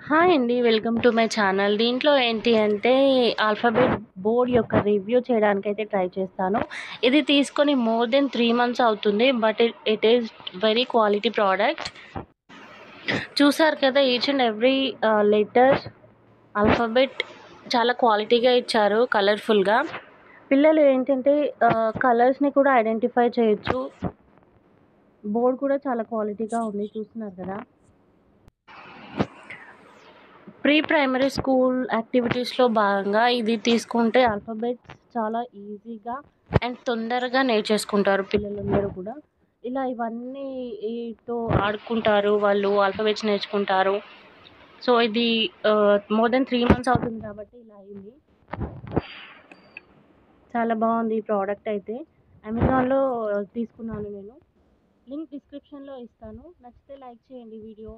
Hi అండి. Welcome to my channel. దీంట్లో ఏంటి అంటే ఆల్ఫాబెట్ బోర్డ్ యొక్క రివ్యూ చేయడానికైతే ట్రై చేస్తాను. ఇది తీసుకొని మోర్ దెన్ 3 మంత్స్ అవుతుంది. But it is very quality product. చూసారు కదా, each and every letter alphabet చాలా క్వాలిటీగా ఇచ్చారు, కలర్ఫుల్గా. పిల్లలు ఏంటంటే కలర్స్ని కూడా ఐడెంటిఫై చేయొచ్చు. బోర్డ్ కూడా చాలా క్వాలిటీగా ఉంది, చూస్తున్నారు కదా. ప్రీ ప్రైమరీ స్కూల్ యాక్టివిటీస్లో భాగంగా ఇది తీసుకుంటే ఆల్ఫాబెట్స్ చాలా ఈజీగా అండ్ తొందరగా నేర్చేసుకుంటారు పిల్లలందరూ కూడా. ఇలా ఇవన్నీ ఈతో ఆడుకుంటారు, వాళ్ళు ఆల్ఫాబెట్స్ నేర్చుకుంటారు. సో ఇది మోర్ దెన్ 3 మంత్స్ అవుతుంది కాబట్టి ఇలా అయింది. చాలా బాగుంది ఈ ప్రోడక్ట్ అయితే. అమెజాన్లో తీసుకున్నాను నేను. లింక్ డిస్క్రిప్షన్లో ఇస్తాను. నచ్చితే లైక్ చేయండి వీడియో.